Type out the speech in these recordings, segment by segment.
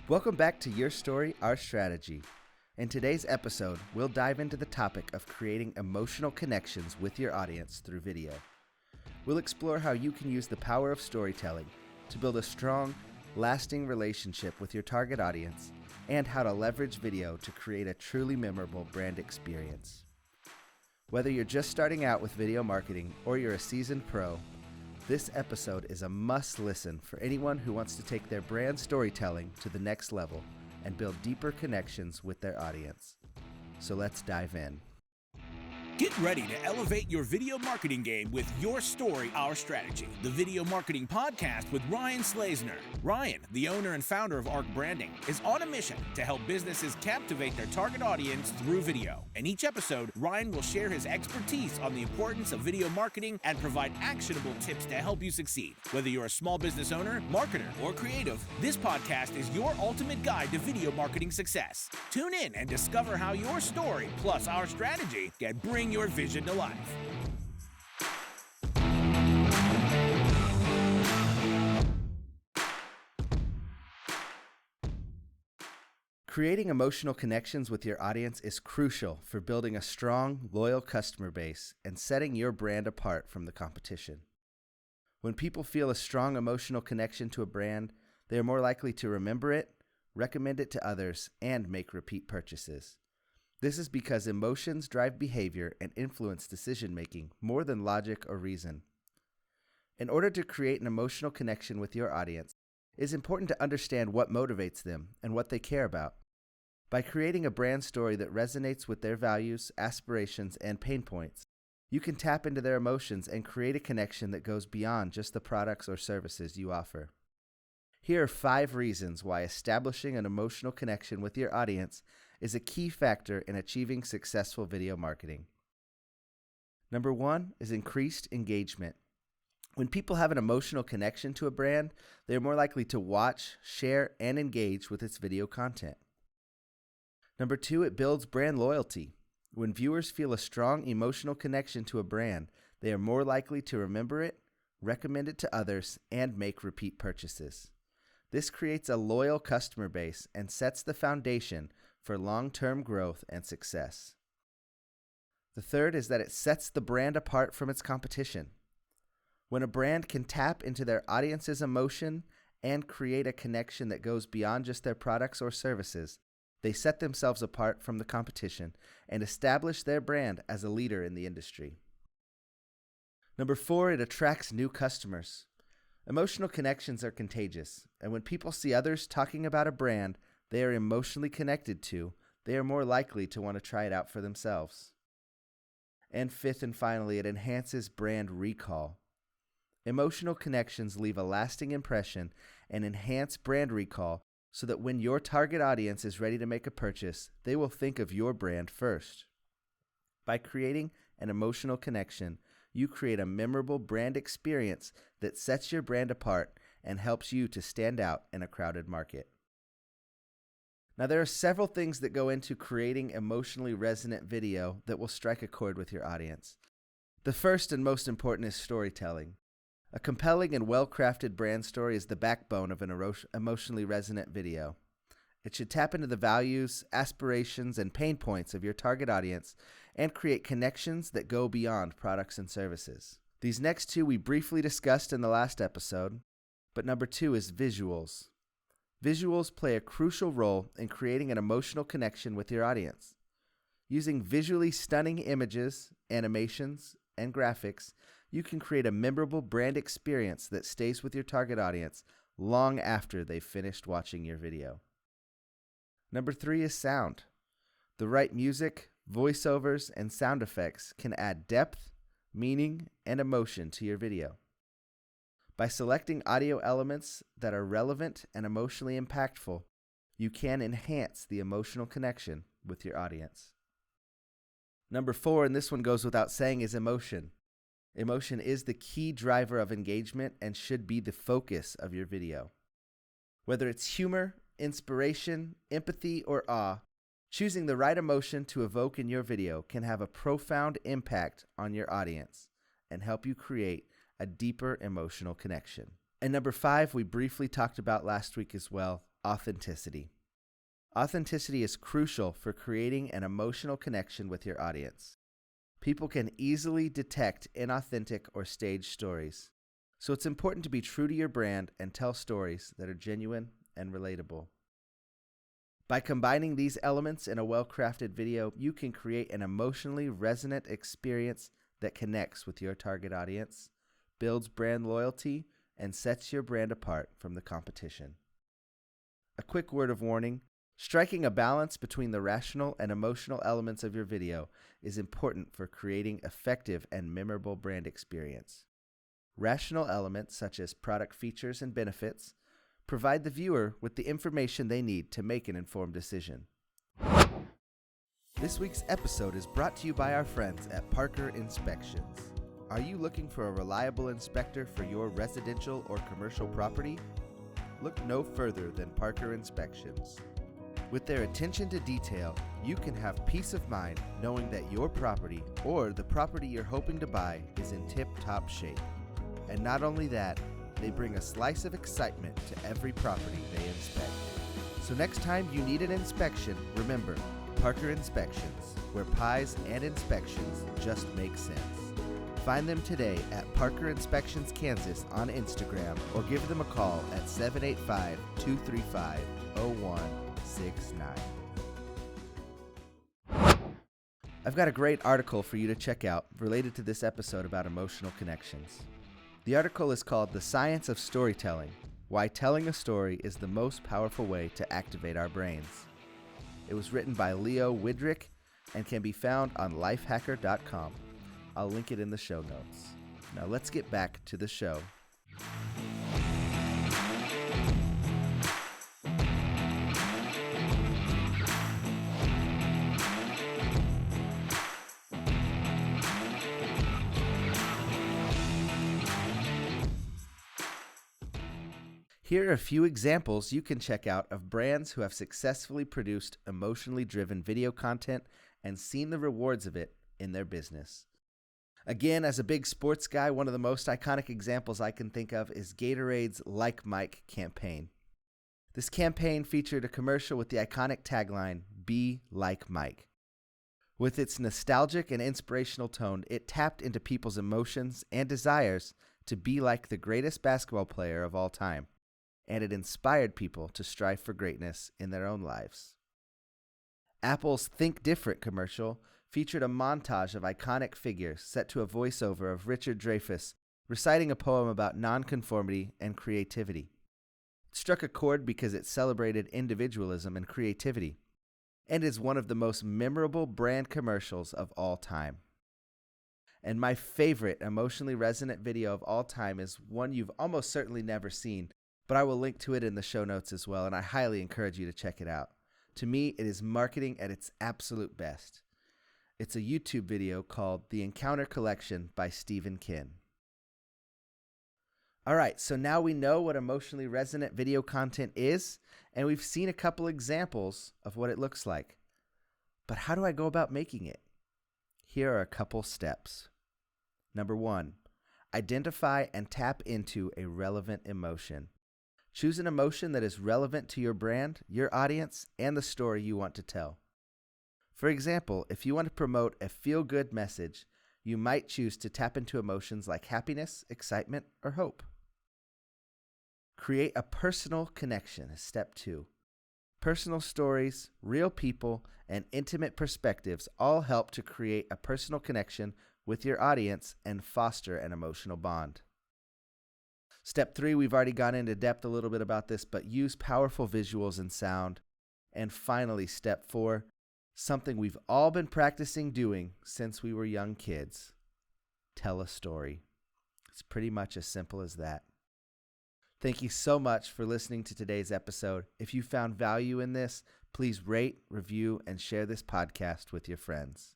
Welcome back to Your Story, Our Strategy. In today's episode, we'll dive into the topic of creating emotional connections with your audience through video. We'll explore how you can use the power of storytelling to build a strong, lasting relationship with your target audience, and how to leverage video to create a truly memorable brand experience. Whether you're just starting out with video marketing or you're a seasoned pro, this episode is a must-listen for anyone who wants to take their brand storytelling to the next level and build deeper connections with their audience. So let's dive in. Get ready to elevate your video marketing game with Your Story, Our Strategy, the video marketing podcast with Ryan Slazner. Ryan, the owner and founder of ARC Branding, is on a mission to help businesses captivate their target audience through video. In each episode, Ryan will share his expertise on the importance of video marketing and provide actionable tips to help you succeed. Whether you're a small business owner, marketer, or creative, this podcast is your ultimate guide to video marketing success. Tune in and discover how your story plus our strategy can bring your vision to life. Creating emotional connections with your audience is crucial for building a strong, loyal customer base and setting your brand apart from the competition. When people feel a strong emotional connection to a brand, they are more likely to remember it, recommend it to others, and make repeat purchases. This is because emotions drive behavior and influence decision-making more than logic or reason. In order to create an emotional connection with your audience, it is important to understand what motivates them and what they care about. By creating a brand story that resonates with their values, aspirations, and pain points, you can tap into their emotions and create a connection that goes beyond just the products or services you offer. Here are 5 reasons why establishing an emotional connection with your audience is a key factor in achieving successful video marketing. Number 1 is increased engagement. When people have an emotional connection to a brand, they are more likely to watch, share, and engage with its video content. Number 2, it builds brand loyalty. When viewers feel a strong emotional connection to a brand, they are more likely to remember it, recommend it to others, and make repeat purchases. This creates a loyal customer base and sets the foundation for long-term growth and success. The third is that it sets the brand apart from its competition. When a brand can tap into their audience's emotion and create a connection that goes beyond just their products or services, they set themselves apart from the competition and establish their brand as a leader in the industry. Number 4, it attracts new customers. Emotional connections are contagious, and when people see others talking about a brand they are emotionally connected to, they are more likely to want to try it out for themselves. And 5th and finally, it enhances brand recall. Emotional connections leave a lasting impression and enhance brand recall so that when your target audience is ready to make a purchase, they will think of your brand first. By creating an emotional connection, you create a memorable brand experience that sets your brand apart and helps you to stand out in a crowded market. Now, there are several things that go into creating emotionally resonant video that will strike a chord with your audience. The first and most important is storytelling. A compelling and well-crafted brand story is the backbone of an emotionally resonant video. It should tap into the values, aspirations, and pain points of your target audience and create connections that go beyond products and services. These next 2 we briefly discussed in the last episode, but number 2 is visuals. Visuals play a crucial role in creating an emotional connection with your audience. Using visually stunning images, animations, and graphics, you can create a memorable brand experience that stays with your target audience long after they've finished watching your video. Number 3 is sound. The right music, voiceovers, and sound effects can add depth, meaning, and emotion to your video. By selecting audio elements that are relevant and emotionally impactful, you can enhance the emotional connection with your audience. Number 4, and this one goes without saying, is emotion. Emotion is the key driver of engagement and should be the focus of your video. Whether it's humor, inspiration, empathy, or awe, choosing the right emotion to evoke in your video can have a profound impact on your audience and help you create a deeper emotional connection. And number 5, we briefly talked about last week as well, authenticity. Authenticity is crucial for creating an emotional connection with your audience. People can easily detect inauthentic or staged stories, so it's important to be true to your brand and tell stories that are genuine and relatable. By combining these elements in a well-crafted video, you can create an emotionally resonant experience that connects with your target audience, builds brand loyalty, and sets your brand apart from the competition. A quick word of warning: striking a balance between the rational and emotional elements of your video is important for creating effective and memorable brand experience. Rational elements such as product features and benefits provide the viewer with the information they need to make an informed decision. This week's episode is brought to you by our friends at Parker Inspections. Are you looking for a reliable inspector for your residential or commercial property? Look no further than Parker Inspections. With their attention to detail, you can have peace of mind knowing that your property or the property you're hoping to buy is in tip-top shape. And not only that, they bring a slice of excitement to every property they inspect. So next time you need an inspection, remember Parker Inspections, where pies and inspections just make sense. Find them today at Parker Inspections Kansas on Instagram or give them a call at 785-235-0169. I've got a great article for you to check out related to this episode about emotional connections. The article is called The Science of Storytelling: Why Telling a Story is the Most Powerful Way to Activate Our Brains. It was written by Leo Widrick and can be found on lifehacker.com. I'll link it in the show notes. Now let's get back to the show. Here are a few examples you can check out of brands who have successfully produced emotionally driven video content and seen the rewards of it in their business. Again, as a big sports guy, one of the most iconic examples I can think of is Gatorade's Like Mike campaign. This campaign featured a commercial with the iconic tagline, "Be like Mike." With its nostalgic and inspirational tone, it tapped into people's emotions and desires to be like the greatest basketball player of all time, and it inspired people to strive for greatness in their own lives. Apple's Think Different commercial featured a montage of iconic figures set to a voiceover of Richard Dreyfuss reciting a poem about nonconformity and creativity. It struck a chord because it celebrated individualism and creativity, and is one of the most memorable brand commercials of all time. And my favorite emotionally resonant video of all time is one you've almost certainly never seen, but I will link to it in the show notes as well, and I highly encourage you to check it out. To me, it is marketing at its absolute best. It's a YouTube video called The Encounter Collection by Stephen Kin. All right, so now we know what emotionally resonant video content is, and we've seen a couple examples of what it looks like. But how do I go about making it? Here are a couple steps. Number 1, identify and tap into a relevant emotion. Choose an emotion that is relevant to your brand, your audience, and the story you want to tell. For example, if you want to promote a feel-good message, you might choose to tap into emotions like happiness, excitement, or hope. Create a personal connection is step 2. Personal stories, real people, and intimate perspectives all help to create a personal connection with your audience and foster an emotional bond. Step 3, we've already gone into depth a little bit about this, but use powerful visuals and sound. And finally, step 4, something we've all been practicing doing since we were young kids: tell a story. It's pretty much as simple as that. Thank you so much for listening to today's episode. If you found value in this, please rate, review, and share this podcast with your friends.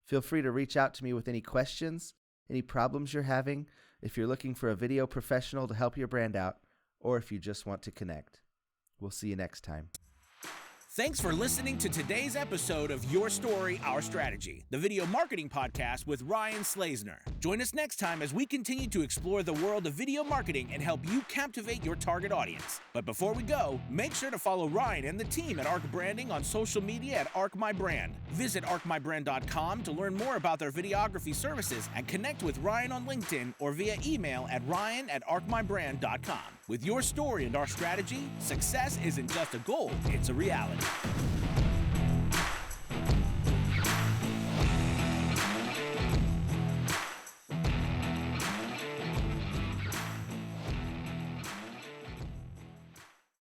Feel free to reach out to me with any questions, any problems you're having, if you're looking for a video professional to help your brand out, or if you just want to connect. We'll see you next time. Thanks for listening to today's episode of Your Story, Our Strategy, the video marketing podcast with Ryan Slazener. Join us next time as we continue to explore the world of video marketing and help you captivate your target audience. But before we go, make sure to follow Ryan and the team at Arc Branding on social media at ArcMyBrand. Visit arcmybrand.com to learn more about their videography services and connect with Ryan on LinkedIn or via email at ryan@arcmybrand.com. With your story and our strategy, success isn't just a goal, it's a reality.